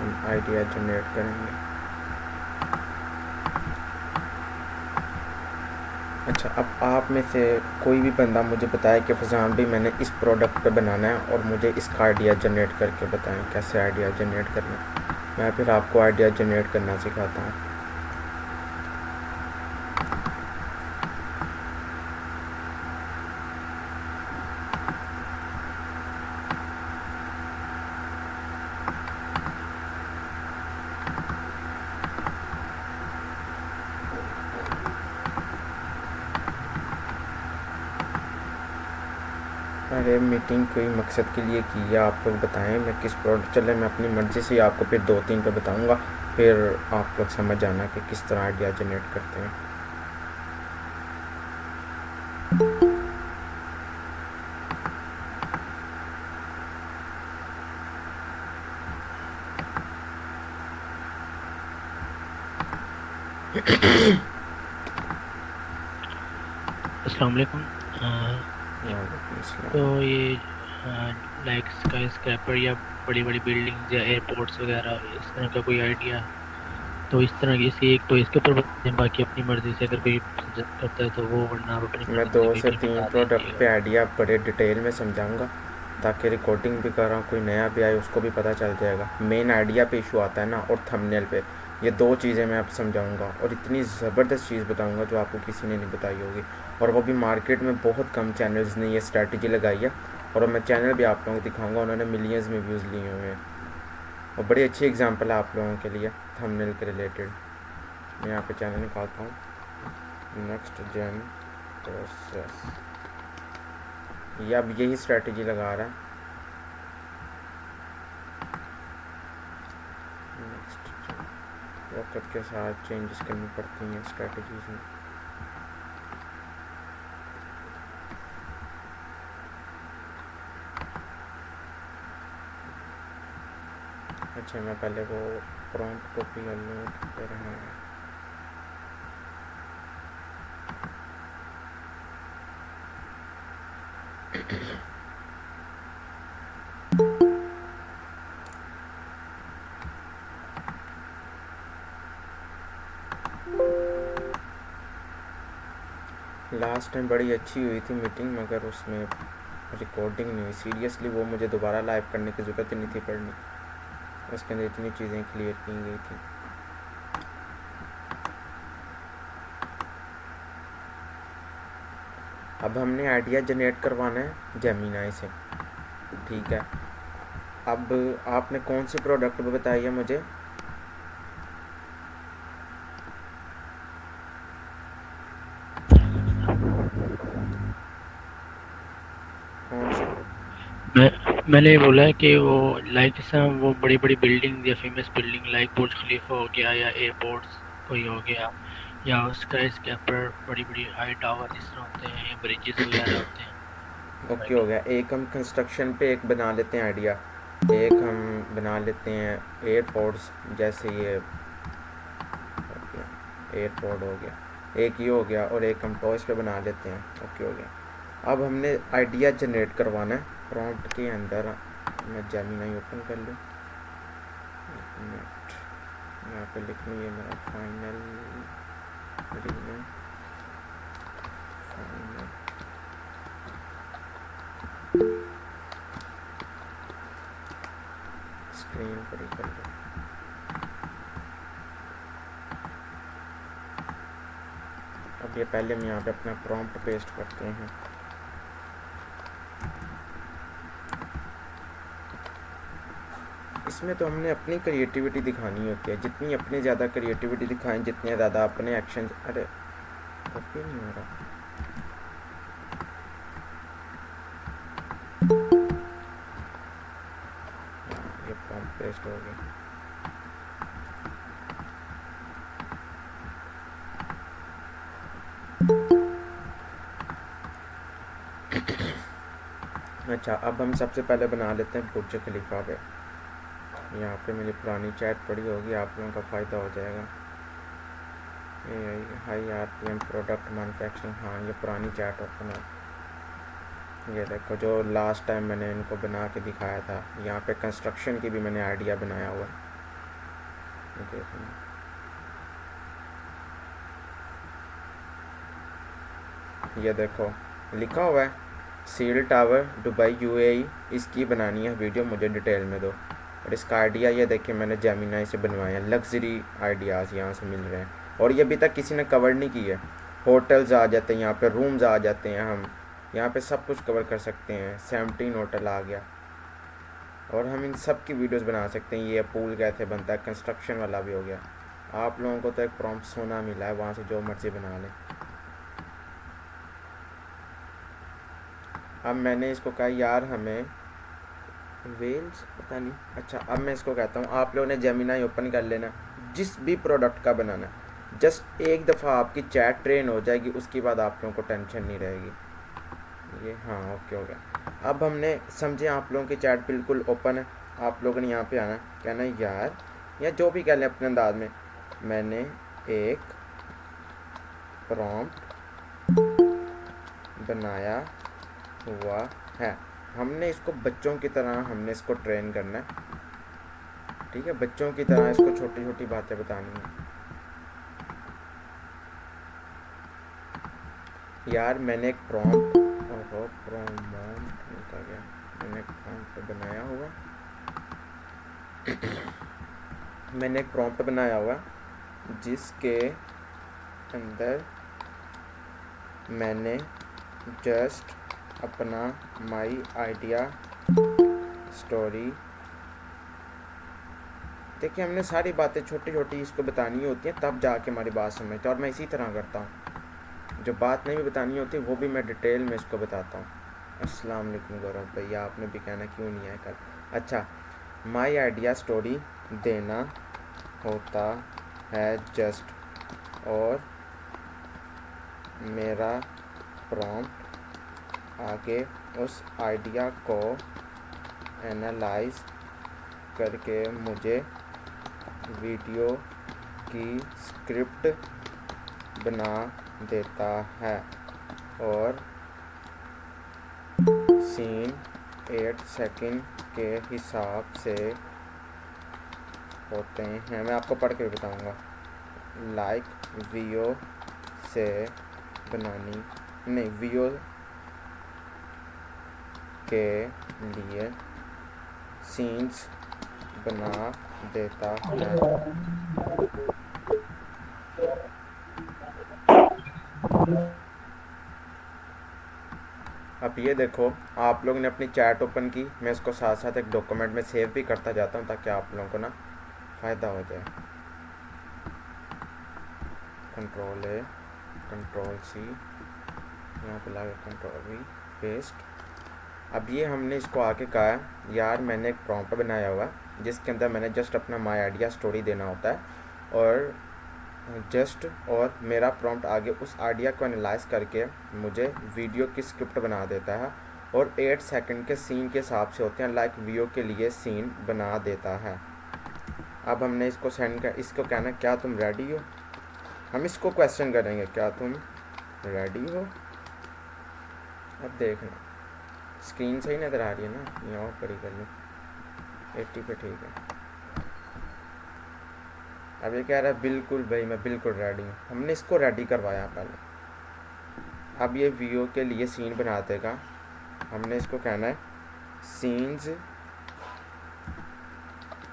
हम idea generate करेंगे। अच्छा, अब आप में से कोई भी बंदा मुझे बताए कि फज़ान भाई मैंने इस प्रोडक्ट पे बनाना है और मुझे इसका आइडिया जनरेट करके बताएं कैसे आइडिया जनरेट करना है। मैं फिर आपको आइडिया जनरेट करना सिखाता हूँ। अरे मीटिंग कोई मकसद के लिए की है, आप लोग बताएं मैं किस प्रोडक्ट चले। मैं अपनी मर्ज़ी से आपको फिर 2-3 पे बताऊंगा, फिर आप लोग समझ जाना कि किस तरह आइडिया जनरेट करते हैं। अस्सलाम वालेकुम। वालेकुम तो अस्सलाम। ये लाइक स्काई स्क्रैपर या बड़ी बड़ी बिल्डिंग्स या एयरपोर्ट्स वगैरह इस तरह का कोई आइडिया, तो इस तरह की इसी एक तो इसके ऊपर बताते हैं, बाकी अपनी मर्जी से अगर कोई सजेस्ट करता है तो वो, वरना आप अपनी मैं मर्जी से दो कोई से फिर तीन बता प्रोडक्ट दीजिएगा। पे आइडिया बड़े डिटेल में समझाऊंगा, ताकि रिकॉर्डिंग भी कर रहा हूँ, कोई नया भी आए उसको भी पता चल जाएगा। मेन आइडिया पे इशू आता है ना, और थंबनेल पे। ये दो चीज़ें मैं अब समझाऊंगा, और इतनी ज़बरदस्त चीज़ बताऊंगा जो आपको किसी ने नहीं बताई होगी, और वो भी मार्केट में बहुत कम चैनल्स ने ये स्ट्रैटेजी लगाई है। और मैं चैनल भी आप लोगों को दिखाऊंगा, उन्होंने मिलियंस में व्यूज़ लिए हुए हैं, और बड़ी अच्छी एग्जांपल है आप लोगों के लिए थंबनेल के रिलेटेड। मैं यहाँ पे चैनल निकालता हूँ, नेक्स्ट जेन प्रोसेस। ये अब यही स्ट्रैटेजी लगा रहा है। नेक्स्ट वक्त के साथ चेंजेस करनी पड़ती हैं स्ट्रैटेजीज में। अच्छा, मैं पहले वो प्रॉम्प्ट कॉपी कर लूँ फिर। हाँ, लास्ट टाइम बड़ी अच्छी हुई थी मीटिंग, मगर उसमें रिकॉर्डिंग नहीं हुई सीरियसली। वो मुझे दोबारा लाइव करने की ज़रूरत ही नहीं थी पढ़नी, उसके अंदर इतनी चीज़ें क्लियर की गई थी। अब हमने आइडिया जनरेट करवाना है जेमिनाई से, ठीक है। अब आपने कौन से प्रोडक्ट पे बताई है मुझे? कौन से? मैंने ये बोला है कि वो लाइक जैसा वो बड़ी बड़ी बिल्डिंग या फेमस बिल्डिंग लाइक बुर्ज खलीफा हो गया या एयरपोर्ट्स कोई हो गया, या स्काई स्क्रैपर बड़ी बड़ी हाई टावर जिस तरह होते हैं, या ब्रिजेस वगैरह होते हैं। ओके, हो गया। एक हम कंस्ट्रक्शन पे एक बना लेते हैं आइडिया, एक हम बना लेते हैं एयरपोर्ट्स, जैसे ये हो गया, एयरपोर्ट हो गया, एक ये हो गया, और एक हम टॉयस पे बना लेते हैं। ओके, हो गया। अब हमने आइडिया जनरेट करवाना है प्रॉम्प्ट के अंदर। मैं जेमिनी ओपन कर लूँ, एक मिनट। यहाँ पे लिख लूँ, ये मेरा फाइनल रीनेम, फाइनल स्क्रीन पर ही कर लूँ। अब ये पहले हम यहाँ पे अपना प्रॉम्प्ट पेस्ट करते हैं। इसमें तो हमने अपनी क्रिएटिविटी दिखानी होती है, जितनी अपनी ज़्यादा क्रिएटिविटी दिखाएं, जितने ज़्यादा अपने एक्शन। अरे कॉपी नहीं हो रहा। हाँ, ये प्रॉम्प्ट पेस्ट हो गया। अच्छा, अब हम सबसे पहले बना लेते हैं बुर्ज खलीफा पे। यहाँ पे मेरी पुरानी चैट पड़ी होगी, आप लोगों का फ़ायदा हो जाएगा। ये हाई आरपीएम प्रोडक्ट मैन्युफैक्चरिंग, हाँ ये पुरानी चैट ओपन है। ये देखो, जो लास्ट टाइम मैंने इनको बना के दिखाया था, यहाँ पे कंस्ट्रक्शन की भी मैंने आइडिया बनाया हुआ है। ये देखना, ये देखो लिखा हुआ है सील टावर दुबई यूएई, इसकी बनानी है वीडियो, मुझे डिटेल में दो। और इसका आइडिया ये देखिए मैंने जेमिनाई से बनवाया, लग्जरी आइडियाज़ यहाँ से मिल रहे हैं और ये अभी तक किसी ने कवर नहीं की है। होटल्स आ जाते हैं यहाँ पे, रूम्स आ जाते हैं, हम यहाँ पे सब कुछ कवर कर सकते हैं। 17 होटल आ गया और हम इन सब की वीडियोस बना सकते हैं। ये पूल कैसे बनता है, कंस्ट्रक्शन वाला भी हो गया। आप लोगों को तो एक प्रॉम्प्ट सोना मिला है, वहाँ से जो मर्जी बना लें। अब मैंने इसको कहा यार हमें वेल्स पता नहीं, अच्छा अब मैं इसको कहता हूँ आप लोगों ने जेमिनाई ओपन कर लेना, जिस भी प्रोडक्ट का बनाना, जस्ट एक दफ़ा आपकी चैट ट्रेन हो जाएगी, उसके बाद आप लोगों को टेंशन नहीं रहेगी। ये हाँ ओके हो गया। अब हमने समझे आप लोगों की चैट बिल्कुल ओपन है। आप लोगों ने यहाँ पे आना, कहना यार या जो भी कह लें अपने अंदाज में, मैंने एक प्रॉम्प्ट बनाया हुआ है। हमने इसको बच्चों की तरह हमने इसको ट्रेन करना है, ठीक है, बच्चों की तरह इसको छोटी छोटी बातें बतानी है। यार मैंने एक प्रॉम्प्ट निकल गया, मैंने एक प्रॉम्प्ट बनाया हुआ मैंने एक प्रॉम्प्ट बनाया हुआ जिसके अंदर मैंने जस्ट अपना माई आइडिया स्टोरी, देखिए हमने सारी बातें छोटी छोटी इसको बतानी होती हैं, तब जाके हमारी बात समझते हैं। और मैं इसी तरह करता हूँ, जो बात नहीं भी बतानी होती वो भी मैं डिटेल में इसको बताता हूँ। अस्सलाम वालेकुम गौरव भैया, आपने भी कहना क्यों नहीं है कल। अच्छा, माई आइडिया स्टोरी देना होता है जस्ट, और मेरा प्रॉम्प्ट आगे उस आइडिया को एनालाइज करके मुझे वीडियो की स्क्रिप्ट बना देता है, और सीन 8 सेकंड के हिसाब से होते हैं। मैं आपको पढ़ के बताऊंगा। लाइक वीडियो से बनानी नहीं, वीडियो के लिए सीन्स बना देता है। अब ये देखो आप लोगों ने अपनी चैट ओपन की, मैं इसको साथ साथ एक डॉक्यूमेंट में सेव भी करता जाता हूँ ताकि आप लोगों को ना फ़ायदा हो जाए। कंट्रोल ए, कंट्रोल सी, यहाँ पे लगा कंट्रोल वी, पेस्ट। अब ये हमने इसको आके कहा है यार मैंने एक प्रॉम्प्ट बनाया हुआ जिसके अंदर मैंने जस्ट अपना माई आइडिया स्टोरी देना होता है, और और मेरा प्रॉम्प्ट आगे उस आइडिया को एनालाइज करके मुझे वीडियो की स्क्रिप्ट बना देता है, और 8 सेकंड के सीन के हिसाब से होते हैं, लाइक वीडियो के लिए सीन बना देता है। अब हमने इसको सेंड कर, इसको कहना क्या तुम रेडी हो, हम इसको क्वेश्चन करेंगे क्या तुम रेडी हो। अब देखना स्क्रीन सही नज़र आ रही है ना, ये और बड़ी कर लूँ, 80 पे ठीक है। अब ये कह रहा है बिल्कुल भाई मैं बिल्कुल रेडी हूँ, हमने इसको रेडी करवाया पहले। अब ये वीडियो के लिए सीन बना देगा, हमने इसको कहना है सीन्स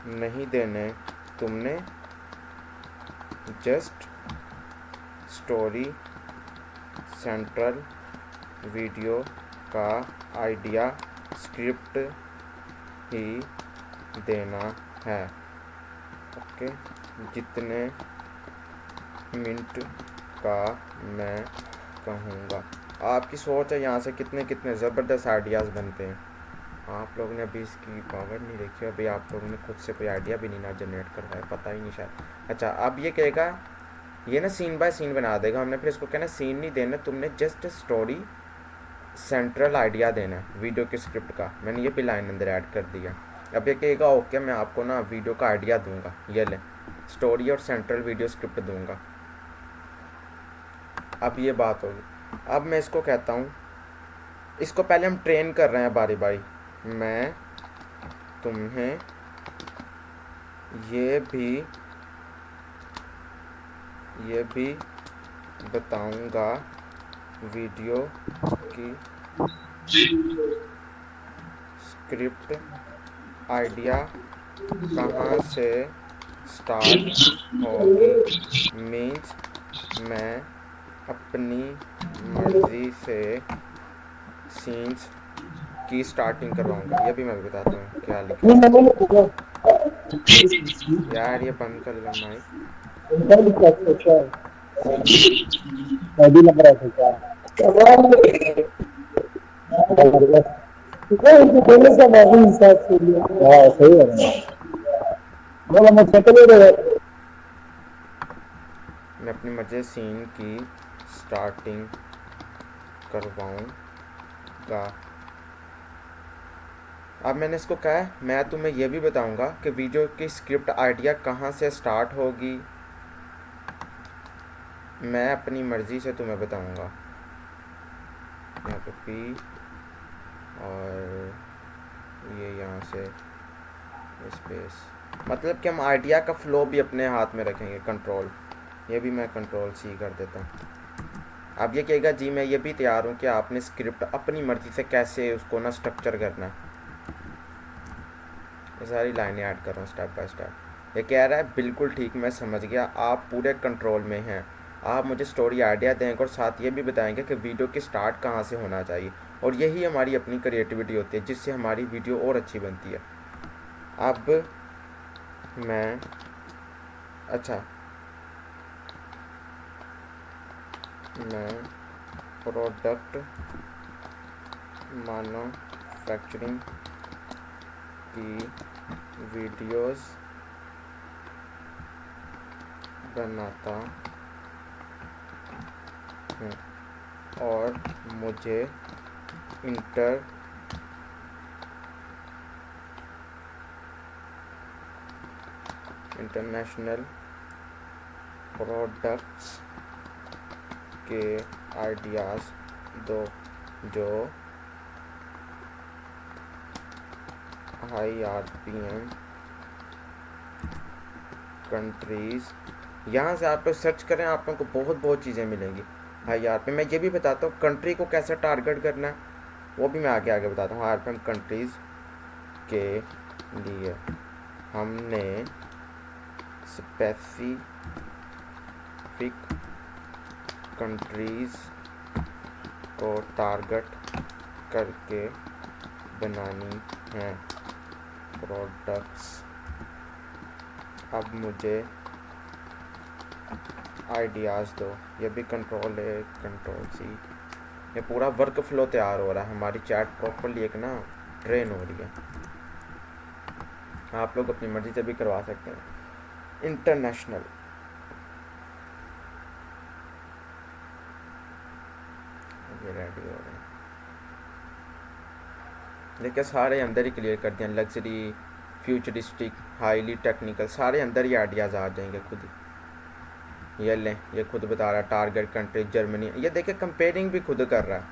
नहीं देने तुमने, जस्ट स्टोरी सेंट्रल वीडियो का आइडिया स्क्रिप्ट ही देना है। ओके, जितने मिनट का मैं कहूँगा। आपकी सोच है यहाँ से कितने कितने ज़बरदस्त आइडियाज़ बनते हैं। आप लोगों ने अभी इसकी पावर नहीं देखी, अभी आप लोगों ने खुद से कोई आइडिया भी नहीं ना जनरेट करवाया, पता ही नहीं शायद। अच्छा अब ये कहेगा, ये ना सीन बाय सीन बना देगा, हमने फिर इसको कहना सीन नहीं देना तुमने, जस्ट स्टोरी सेंट्रल आइडिया देना है वीडियो की स्क्रिप्ट का। मैंने ये भी लाइन अंदर ऐड कर दिया। अब ये कहेगा ओके मैं आपको ना वीडियो का आइडिया दूंगा, ये ले स्टोरी और सेंट्रल वीडियो स्क्रिप्ट दूंगा। अब ये बात होगी। अब मैं इसको कहता हूँ, इसको पहले हम ट्रेन कर रहे हैं बारी बारी। मैं तुम्हें ये भी ये भी बताऊंगा वीडियो की स्क्रिप्ट आइडिया कहाँ से स्टार्ट होगी। मीन्स मैं अपनी मर्ज़ी से सीन्स की स्टार्टिंग करवाऊंगा। ये भी मैं बताता हूँ क्या लिखा नहीं है। मैंने नहीं पूछा। यार ये बंद कर लो माइक। उनका भी क्या सोचा है? सीन्स मैं भी लग रहा था क्या? उनको बोलने का मैं भी हिसाब से लिया। हाँ सही है। बोला मैं चेक ले रहा मैं अपनी मर्ज़ी से सीन की स्टार्टिंग करवाऊंगा। अब मैंने इसको कहा है मैं तुम्हें यह भी बताऊंगा कि वीडियो की स्क्रिप्ट आइडिया कहाँ से स्टार्ट होगी। मैं अपनी मर्ज़ी से तुम्हें बताऊंगा। यहाँ पे पी और ये यहाँ से स्पेस, मतलब कि हम आइडिया का फ्लो भी अपने हाथ में रखेंगे। कंट्रोल, ये भी मैं कंट्रोल सी कर देता हूँ। अब ये कहेगा जी मैं ये भी तैयार हूँ कि आपने स्क्रिप्ट अपनी मर्ज़ी से कैसे उसको ना स्ट्रक्चर करना है। ये सारी लाइनें ऐड कर रहा हूँ स्टेप बाय स्टेप। ये कह रहा है बिल्कुल ठीक, मैं समझ गया, आप पूरे कंट्रोल में हैं। आप मुझे स्टोरी आइडिया देंगे और साथ ये भी बताएंगे कि वीडियो की स्टार्ट कहाँ से होना चाहिए। और यही हमारी अपनी क्रिएटिविटी होती है जिससे हमारी वीडियो और अच्छी बनती है। अब मैं अच्छा मैं प्रोडक्ट मैन्युफैक्चरिंग की वीडियोस बनाता हूँ और मुझे इंटरनेशनल प्रोडक्ट्स के आइडियाज़ दो जो हाई आरपीएम कंट्रीज़, यहाँ से आप लोग सर्च करें आप लोगों को बहुत बहुत चीज़ें मिलेंगी। हाई आरपीएम मैं ये भी बताता हूँ कंट्री को कैसे टारगेट करना है, वो भी मैं आगे आगे बताता हूँ। आरपीएम कंट्रीज़ के लिए हमने स्पेसिफिक कंट्रीज़ को टारगेट करके बनानी हैं प्रोडक्ट्स। अब मुझे आइडियाज़ दो, ये भी कंट्रोल है, कंट्रोल सी। ये पूरा वर्क फ्लो तैयार हो रहा है, हमारी चैट प्रॉपरली एक ना ट्रेन हो रही है। आप लोग अपनी मर्ज़ी से भी करवा सकते हैं। इंटरनेशनल, ये रेडी हो रहे हैं। देखिए सारे अंदर ही क्लियर कर दिया, लग्जरी, फ्यूचरिस्टिक, हाईली टेक्निकल, सारे अंदर ही आइडियाज़ आ जाएंगे खुद ही। ये लें, ये खुद बता रहा है टारगेट कंट्री जर्मनी। ये देखिए कंपेयरिंग भी खुद कर रहा है।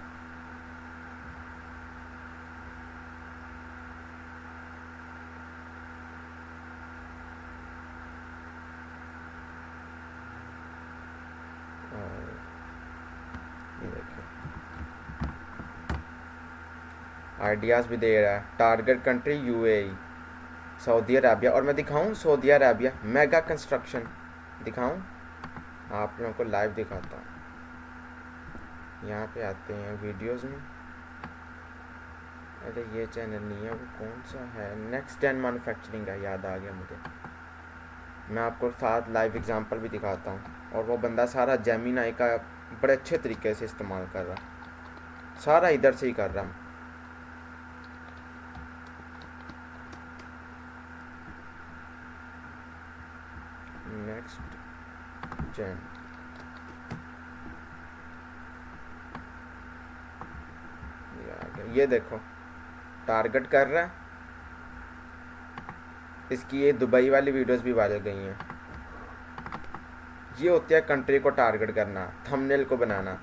और ये देखिए आइडियाज़ भी दे रहा है। Target country UAE, Saudi Arabia. और मैं दिखाऊं सऊदी अरेबिया मेगा कंस्ट्रक्शन दिखाऊं, आप लोगों को लाइव दिखाता हूँ। यहाँ पे आते हैं वीडियोस में। अरे ये चैनल नहीं है, वो कौन सा है, नेक्स्ट जेन मैन्युफैक्चरिंग का, याद आ गया मुझे। मैं आपको साथ लाइव एग्जांपल भी दिखाता हूँ। और वो बंदा सारा जेमिनाई का बड़े अच्छे तरीके से इस्तेमाल कर रहा है, सारा इधर से ही कर रहा है। नेक्स्ट जेन, ये देखो टारगेट कर रहा है। इसकी ये दुबई वाली वीडियोस भी वायरल गई हैं। ये होती है कंट्री को टारगेट करना, थंबनेल को बनाना।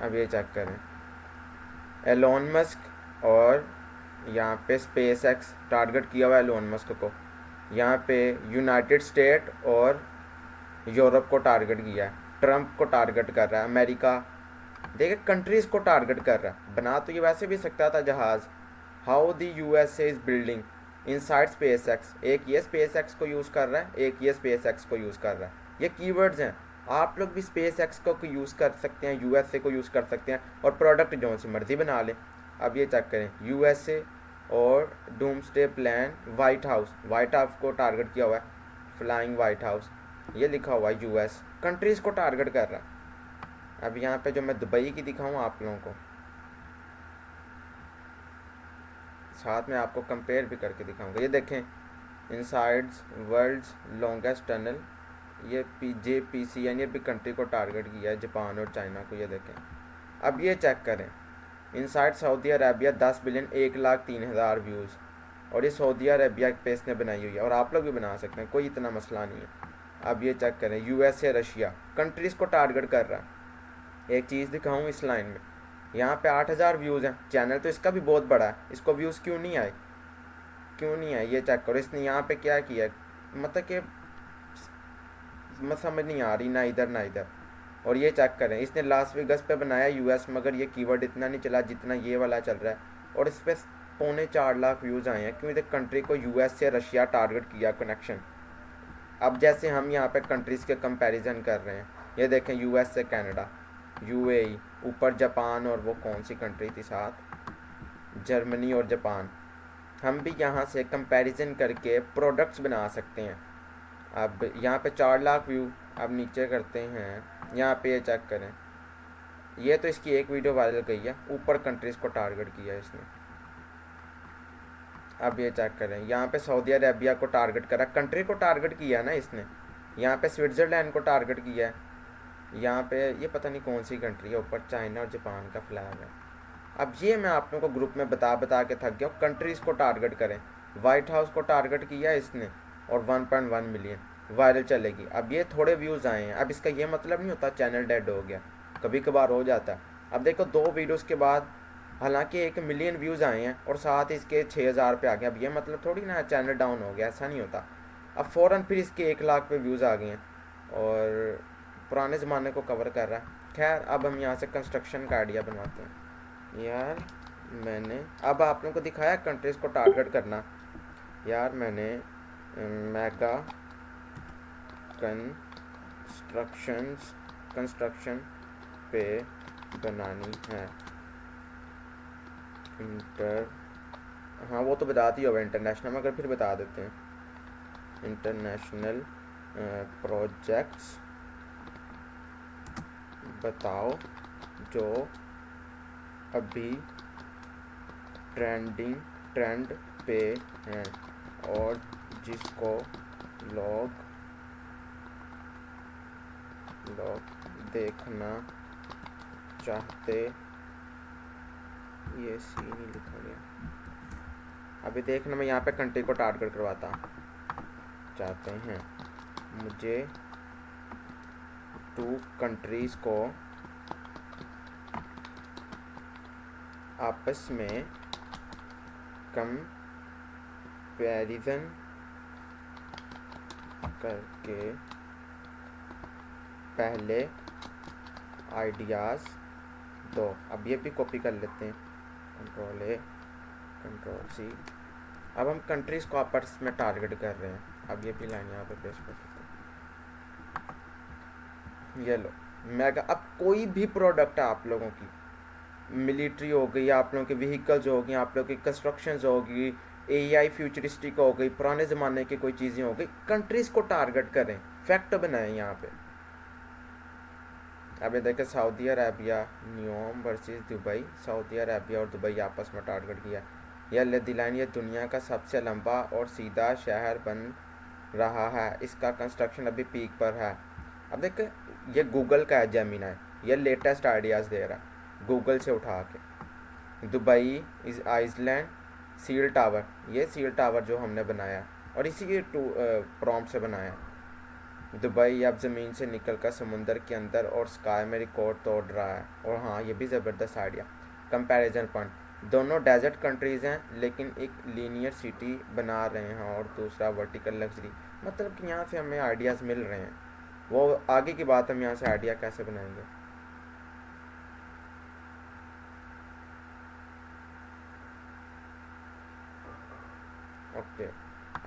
अब ये चेक करें, एलोन मस्क और यहाँ पे स्पेस एक्स टारगेट किया हुआ है एलोन मस्क को। यहाँ पे यूनाइटेड स्टेट और यूरोप को टारगेट किया है, ट्रंप को टारगेट कर रहा है, अमेरिका, देखिए कंट्रीज़ को टारगेट कर रहा है। बना तो ये वैसे भी सकता था जहाज़। How the USA is building inside space x, एक ये स्पेस एक्स को यूज़ कर रहा है, एक ये स्पेस एक्स को यूज़ कर रहा है। ये कीवर्ड्स हैं, आप लोग भी स्पेस एक्स को यूज़ कर सकते हैं, यूएसए को यूज़ कर सकते हैं और प्रोडक्ट जो सी मर्जी बना लें। अब ये चेक करें, यूएसए और डूम्सडे प्लान, वाइट हाउस को टारगेट किया हुआ है, फ्लाइंग वाइट हाउस, ये लिखा हुआ है यूएस, कंट्रीज़ को टारगेट कर रहा है। अब यहाँ पे जो मैं दुबई की दिखाऊँ आप लोगों को, साथ में आपको कंपेयर भी करके दिखाऊंगा। ये देखें, इनसाइड्स वर्ल्ड्स लॉन्गेस्ट टनल, ये JPCN ये भी कंट्री को टारगेट किया है, जापान और चाइना को। ये देखें, अब ये चेक करें, inside Saudi Arabia 10 billion 1,03,000 views, और ये सऊदी अरेबिया पे इसने बनाई हुई है, और आप लोग भी बना सकते हैं, कोई इतना मसला नहीं है। अब ये चेक करें, यूएसए रशिया कंट्रीज़ को टारगेट कर रहा है। एक चीज़ दिखाऊँ इस लाइन में, यहाँ पे 8,000 व्यूज़ हैं, चैनल तो इसका भी बहुत बड़ा है, इसको व्यूज़ क्यों नहीं आए, क्यों नहीं आए, ये चेक करो। इसने यहाँ पे क्या किया है, मतलब कि समझ नहीं आ रही, ना इधर ना इधर। और ये चेक करें, इसने लास वेगस पे बनाया यूएस, मगर ये कीवर्ड इतना नहीं चला जितना ये वाला चल रहा है, और इस पर 4.25 व्यूज़ आए हैं। क्यों, इधर कंट्री को यूएस से रशिया टारगेट किया कनेक्शन। अब जैसे हम यहाँ पे कंट्रीज़ के कंपैरिजन कर रहे हैं, ये देखें, यूएस से कनाडा, UAE, ऊपर जापान, और वो कौन सी कंट्री थी साथ, जर्मनी और जापान। हम भी यहाँ से कंपैरिजन करके प्रोडक्ट्स बना सकते हैं। अब यहाँ पे 4 लाख व्यू, अब नीचे करते हैं, यहाँ पे ये चेक करें, ये तो इसकी एक वीडियो वायरल गई है, ऊपर कंट्रीज़ को टारगेट किया है इसने। अब ये चेक करें, यहाँ पे सऊदी अरेबिया को टारगेट करा, कंट्री को टारगेट किया है ना इसने। यहाँ पे स्विट्ज़रलैंड को टारगेट किया है, यहाँ पे ये पता नहीं कौन सी कंट्री है, ऊपर चाइना और जापान का फ्लैग है। अब ये मैं आप लोगों को ग्रुप में बता के थक गया हूँ, कंट्रीज़ को टारगेट करें। वाइट हाउस को टारगेट किया है इसने, और 1.1 मिलियन वायरल चलेगी। अब ये थोड़े व्यूज़ आए हैं, अब इसका ये मतलब नहीं होता चैनल डेड हो गया, कभी कभार हो जाता है। अब देखो 2 वीडियोज़ के बाद हालांकि 1 मिलियन व्यूज़ आए हैं और साथ इसके 6,000 पे आ गए, अब ये मतलब थोड़ी ना चैनल डाउन हो गया, ऐसा नहीं होता। अब फ़ौरन फिर इसके 1 लाख पे व्यूज़ आ गए हैं, और पुराने ज़माने को कवर कर रहा है। खैर, अब हम यहाँ से कंस्ट्रक्शन का आइडिया बनवाते हैं। यार मैंने अब आप लोगों को दिखाया कंट्रीज़ को टारगेट करना। यार मैंने मेगा कंस्ट्रक्शन पे बनानी है, हाँ वो तो बताती होगा इंटरनेशनल, मगर फिर बता देते हैं, इंटरनेशनल प्रोजेक्ट्स बताओ जो अभी ट्रेंड पे हैं और जिसको लोग देखना चाहते, ये सी नहीं लिखा गया। अभी देखना, मैं यहाँ पे कंट्री को टारगेट करवाता चाहते हैं, मुझे 2 कंट्रीज़ को आपस में कंपैरिजन करके पहले आइडियाज़ दो। अब ये भी कॉपी कर लेते हैं, Ctrl+A Ctrl+C। अब हम कंट्रीज़ को आपस में टारगेट कर रहे हैं। अब ये भी लाइन यहाँ पे पेस्ट कर देते हैं, ये लो मेगा। अब कोई भी प्रोडक्ट है आप लोगों की, मिलिट्री हो गई, आप लोगों की व्हीकल्स हो गई, आप लोगों की कंस्ट्रक्शंस हो गई, AI फ्यूचरिस्टिक हो गई, पुराने ज़माने की कोई चीज़ें हो गई, कंट्रीज़ को टारगेट करें, फैक्ट बनाएं यहाँ पे। अब ये देखें, Saudi Arabia न्यूम versus Dubai, Saudi Arabia और दुबई आपस में टारगेट किया। यह लदीलाइन, ये दुनिया का सबसे लंबा और सीधा शहर बन रहा है, इसका कंस्ट्रक्शन अभी पीक पर है। अब देखें, ये गूगल का है, जेमिनी, ये लेटेस्ट आइडियाज़ दे रहा है गूगल से उठा के। Dubai is Iceland seal tower, ये सील टावर जो हमने बनाया और इसी के प्रॉम्प्ट से बनाया। दुबई अब ज़मीन से निकलकर समुंदर के अंदर और स्काई में रिकॉर्ड तोड़ रहा है। और हाँ, ये भी ज़बरदस्त आइडिया। कंपैरिजन पॉइंट, दोनों डेजर्ट कंट्रीज़ हैं लेकिन एक लीनियर सिटी बना रहे हैं और दूसरा वर्टिकल लग्जरी। मतलब कि यहाँ से हमें आइडियाज़ मिल रहे हैं। वो आगे की बात, हम यहाँ से आइडिया कैसे बनाएंगे। ओके,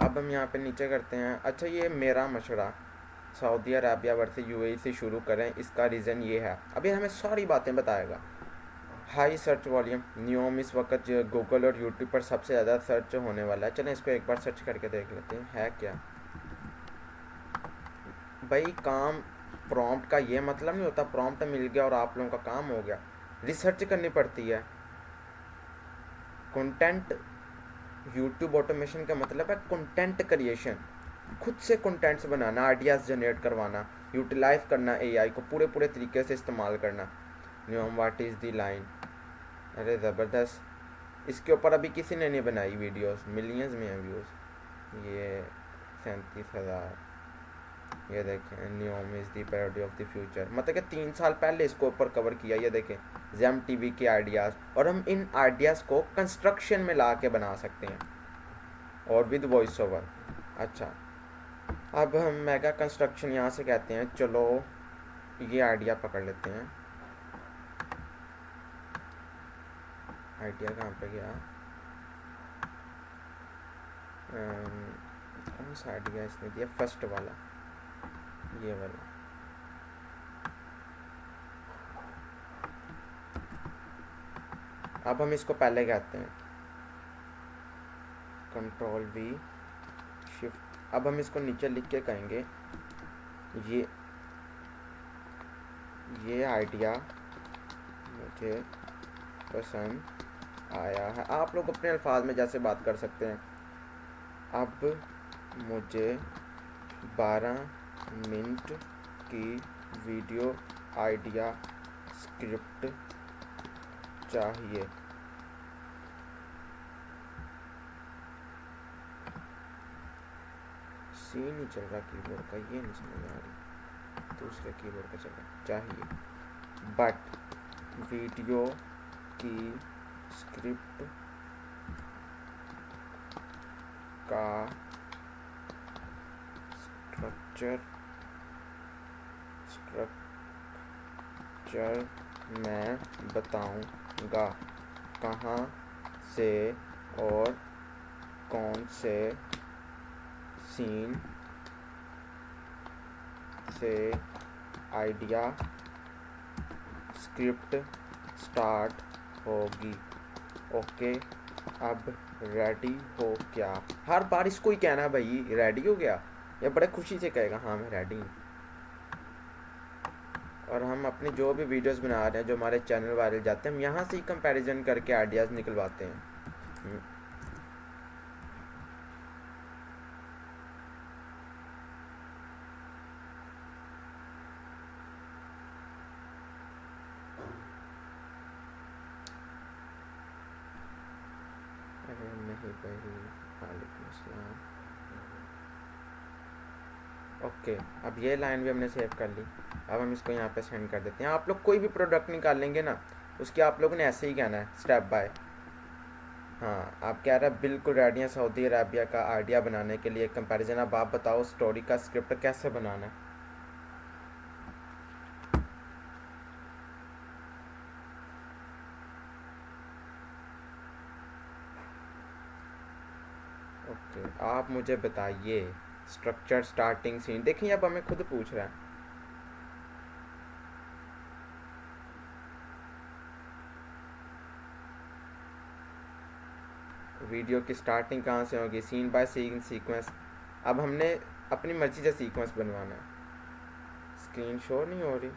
अब हम यहाँ पे नीचे करते हैं। अच्छा, ये मेरा मशवरा सऊदी अरबिया वर्सेस यूएई से शुरू करें, इसका रीज़न ये है। अभी हमें सारी बातें बताएगा। हाई सर्च वॉल्यूम, न्यूम इस वक्त जो गूगल और यूट्यूब पर सबसे ज़्यादा सर्च होने वाला है। चलें इसको एक बार सर्च करके देख लेते हैं है क्या। भाई काम प्रॉम्प्ट का ये मतलब नहीं होता प्रॉम्प्ट मिल गया और आप लोगों का काम हो गया। रिसर्च करनी पड़ती है। कंटेंट, यूट्यूब ऑटोमेशन का मतलब है कंटेंट क्रिएशन, खुद से कंटेंट्स बनाना, आइडियाज़ जनरेट करवाना, यूटिलाइज करना एआई को पूरे पूरे तरीके से इस्तेमाल करना। न्यूम व्हाट इज़ दी लाइन, अरे ज़बरदस्त। इसके ऊपर अभी किसी ने नहीं बनाई वीडियोस, मिलियंस में हैं व्यूज़। ये 37,000। ये देखें, NEOM is the parody of the future, मतलब कि 3 साल पहले इसको ऊपर कवर किया। ये देखें जैम टीवी के आइडियाज़, और हम इन आइडियाज़ को कंस्ट्रक्शन में ला के बना सकते हैं और विद वॉइस ओवर। अच्छा, अब हम मेगा कंस्ट्रक्शन यहाँ से कहते हैं। चलो ये आइडिया पकड़ लेते हैं। आइडिया कहाँ पे गया, कौन सा आइडिया इसने दिया, फर्स्ट वाला, ये वाला। अब हम इसको पहले कहते हैं कंट्रोल वी शिफ्ट। अब हम इसको नीचे लिख के कहेंगे ये आइडिया मुझे पसंद आया है। आप लोग अपने अल्फाज में जैसे बात कर सकते हैं। अब मुझे 12 मिनट की वीडियो आइडिया स्क्रिप्ट चाहिए। सी नहीं चल रहा कीबोर्ड का, ये नहीं समझ आ रही, दूसरे कीबोर्ड का चल रहा चाहिए। बट वीडियो की स्क्रिप्ट का स्ट्रक्चर मैं बताऊंगा, कहाँ से और कौन से सीन से आइडिया स्क्रिप्ट स्टार्ट होगी। ओके, अब रेडी हो क्या। हर बार इसको ही कहना है भाई, रेडी हो गया, या बड़े खुशी से कहेगा हाँ मैं रेडी हूँ। और हम अपनी जो भी वीडियोस बना रहे हैं जो हमारे चैनल वायरल जाते हैं, हम यहाँ से ही कंपैरिजन करके आइडियाज़ निकलवाते हैं। अरे नहीं भाई, वालेकुम अस्सलाम। ओके, अब ये लाइन भी हमने सेव कर ली। अब हम इसको यहाँ पे सेंड कर देते हैं। आप लोग कोई भी प्रोडक्ट निकालेंगे ना, उसके आप लोगों ने ऐसे ही कहना है स्टेप बाय। हाँ, आप कह रहे हैं बिल्कुल रेडी हैं सऊदी अरेबिया का आइडिया बनाने के लिए कंपैरिजन। अब आप बताओ स्टोरी का स्क्रिप्ट कैसे बनाना है। ओके, आप मुझे बताइए स्ट्रक्चर, स्टार्टिंग सीन। देखिए अब हमें खुद पूछ रहा है। वीडियो की स्टार्टिंग कहाँ से होगी, सीन बाय सीन सीक्वेंस। अब हमने अपनी मर्ज़ी से सीक्वेंस बनवाना है। स्क्रीन शो नहीं हो रही।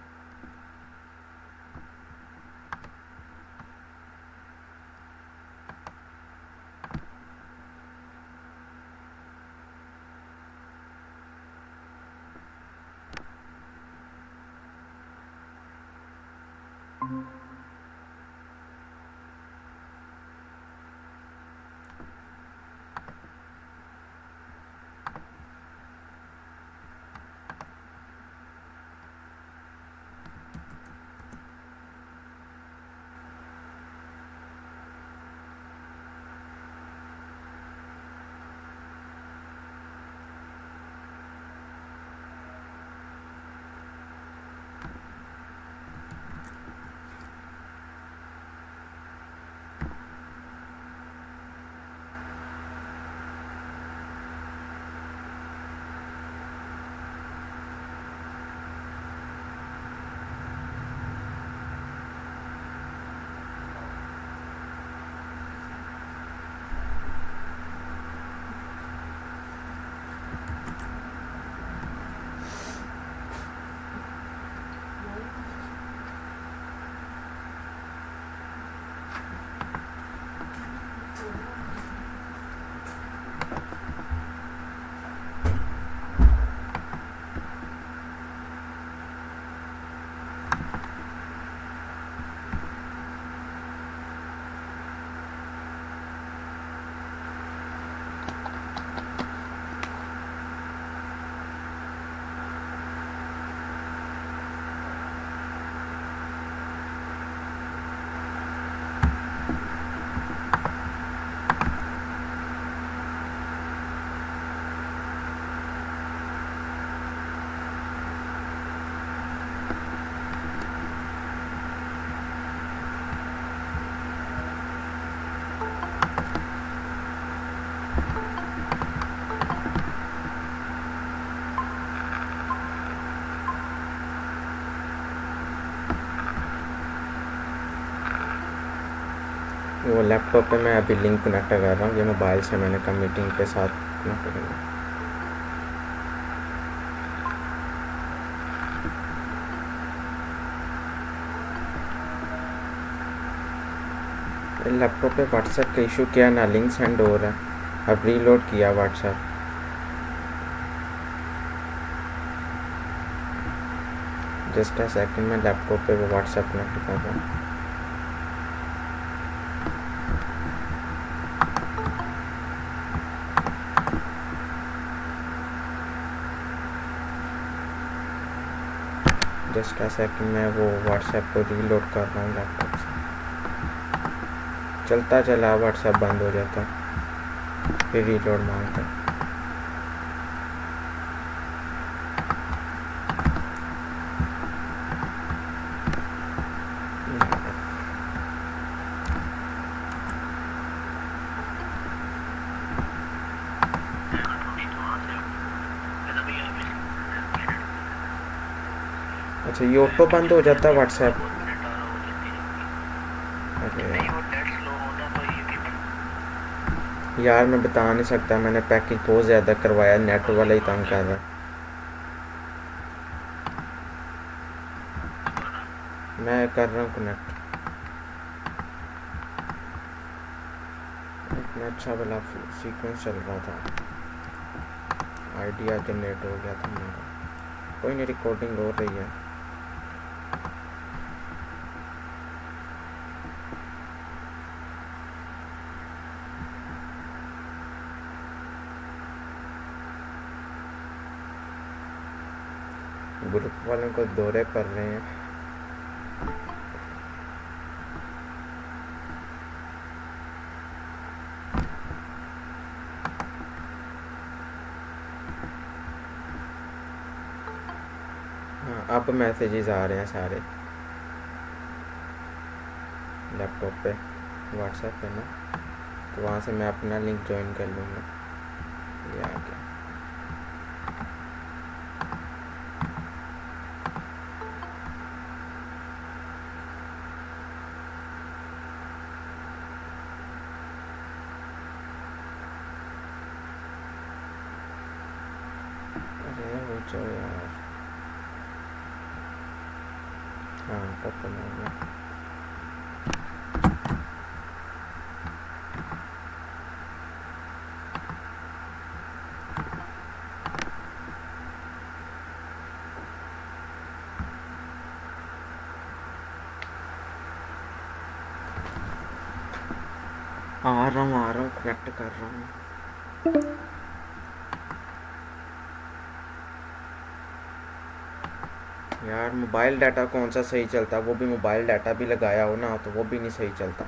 वो लैपटॉप पे मैं अभी लिंक कनेक्ट कर रहा हूँ, ये मोबाइल से मैंने कहा मीटिंग के साथ कनेक्ट करूँगा। लैपटॉप पे व्हाट्सएप का इशू क्या ना लिंक सेंड हो रहा है, अब रीलोड किया व्हाट्सएप। जस्ट अ सेकंड, मैं लैपटॉप पे वो व्हाट्सएप कनेक्ट कर रहा हूँ। जस्ट अ सेकंड, मैं वो व्हाट्सएप को रीलोड कर रहा हूँ लैपटॉप से। चलता चला व्हाट्सएप बंद हो जाता, फिर रीलोड मांगता। अच्छा, ये ऑटो बंद हो जाता है व्हाट्सएप? अरे यार मैं बता नहीं सकता, मैंने पैकेज बहुत ज़्यादा करवाया, नेट वाला ही तंग कर रहा है। मैं कर रहा हूँ कनेक्ट। इतना अच्छा वाला सीक्वेंस चल रहा था, आइडिया जनरेट हो गया था मेरा। कोई नहीं, रिकॉर्डिंग हो रही है। ग्रुप वालों को दौरे कर रहे हैं। हाँ, अब मैसेजेस आ रहे हैं सारे लैपटॉप पे, व्हाट्सएप पे ना, तो वहाँ से मैं अपना लिंक ज्वाइन कर लूँगा। ये आ गया। अरे हो जाओ यार। हाँ, ओपन हो गया। आ रहा हूँ, कनेक्ट कर रहा हूँ। यार मोबाइल डाटा कौन सा सही चलता, वो भी मोबाइल डाटा भी लगाया हो ना तो वो भी नहीं सही चलता।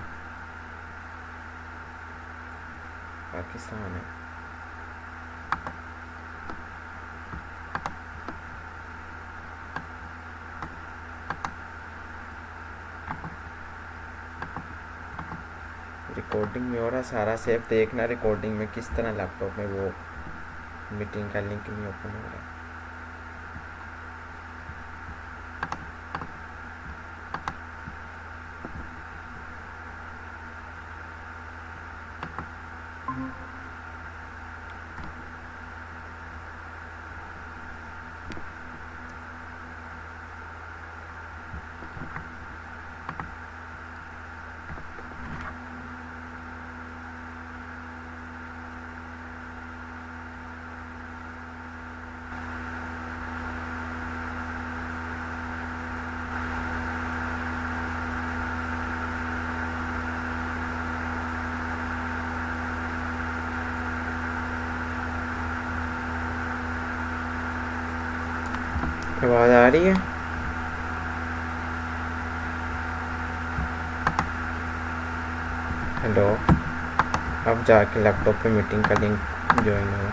पाकिस्तान है। रिकॉर्डिंग में हो रहा सारा सेफ देखना, रिकॉर्डिंग में किस तरह लैपटॉप में वो मीटिंग का लिंक नहीं ओपन हो रहा। आवाज़ आ रही है? हेलो, अब जाके लैपटॉप पे मीटिंग का लिंक ज्वाइन हो।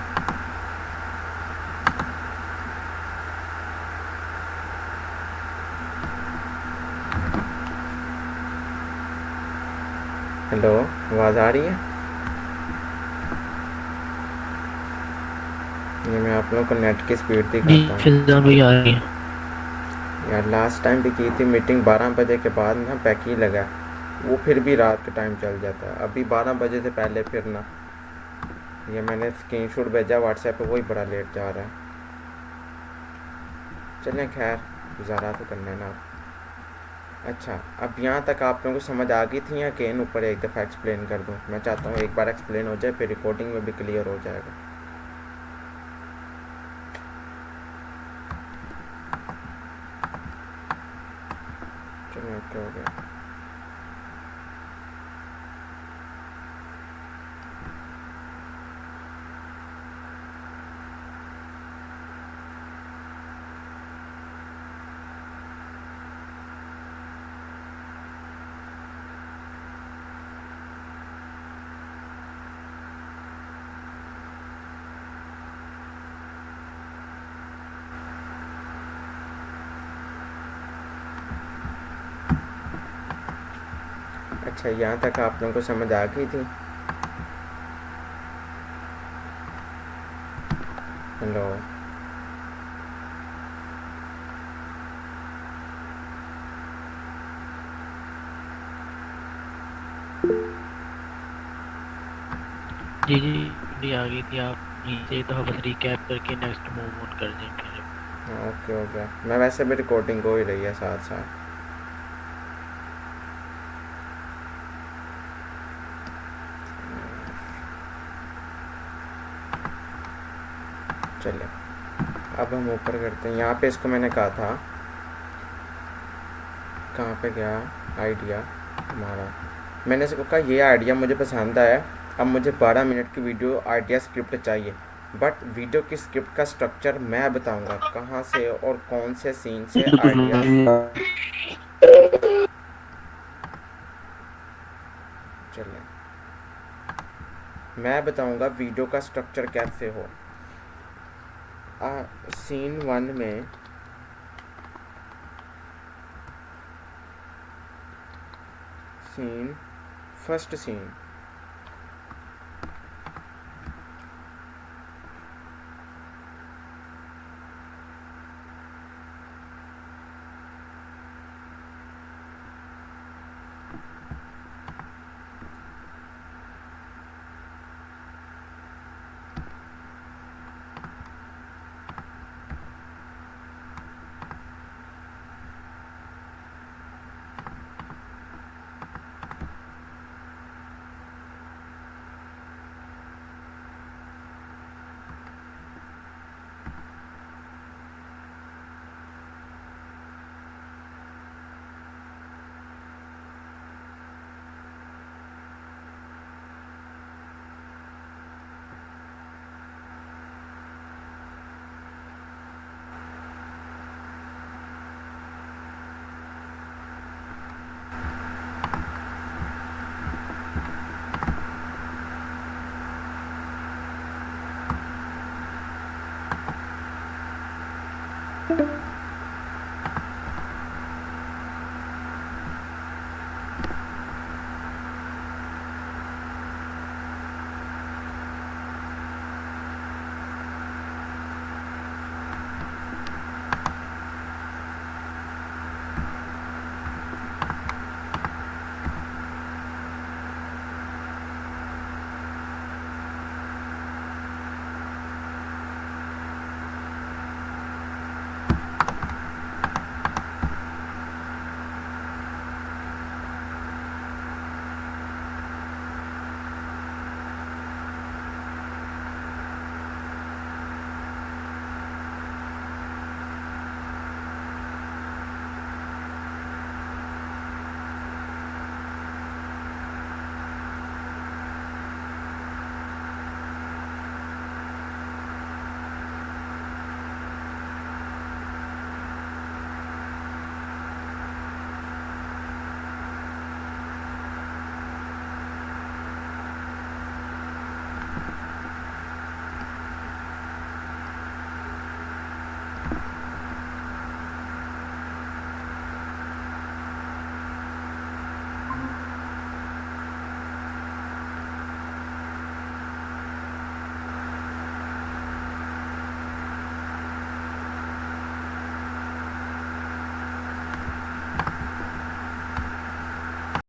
हेलो, आवाज़ आ रही है? ये मैं आप लोगों को नेट की स्पीड दिखाता हूँ। फिजा भी आ रही है। यार लास्ट टाइम भी की थी मीटिंग 12 बजे के बाद ना, पैक ही लगा, वो फिर भी रात के टाइम चल जाता है। अभी 12 बजे से पहले फिर ना, ये मैंने स्क्रीनशॉट भेजा व्हाट्सएप पे, वही बड़ा लेट जा रहा है। चलें खैर, गुजारा तो करना है ना। अच्छा, अब यहाँ तक आप लोगों को समझ आ गई थी या अगेन ऊपर एक दफ़ा एक्सप्लेन कर दूँ? मैं चाहता हूँ एक बार एक्सप्लेन हो जाए, फिर रिकॉर्डिंग में भी क्लियर हो जाएगा। चलो ओके हो गया। अच्छा, यहाँ तक आप लोगों को समझ आ गई थी? हेलो, जी जी जी आ गई थी। आप नीचे तो बस रिकैप करके नेक्स्ट मूव ऑन कर दें फिर। हाँ ओके हो गया। मैं वैसे भी रिकॉर्डिंग हो ही रही है साथ साथ। चलिए अब हम ऊपर करते हैं। यहाँ पे इसको मैंने कहा था, कहाँ पे गया आइडिया हमारा? मैंने इसको कहा ये आइडिया मुझे पसंद आया, अब मुझे 12 मिनट की वीडियो आइडिया स्क्रिप्ट चाहिए। बट वीडियो की स्क्रिप्ट का स्ट्रक्चर मैं बताऊंगा, कहाँ से और कौन से सीन से आइडिया। चलिए मैं बताऊंगा वीडियो का स्ट्रक्चर कैसे हो। सीन 1 में फर्स्ट सीन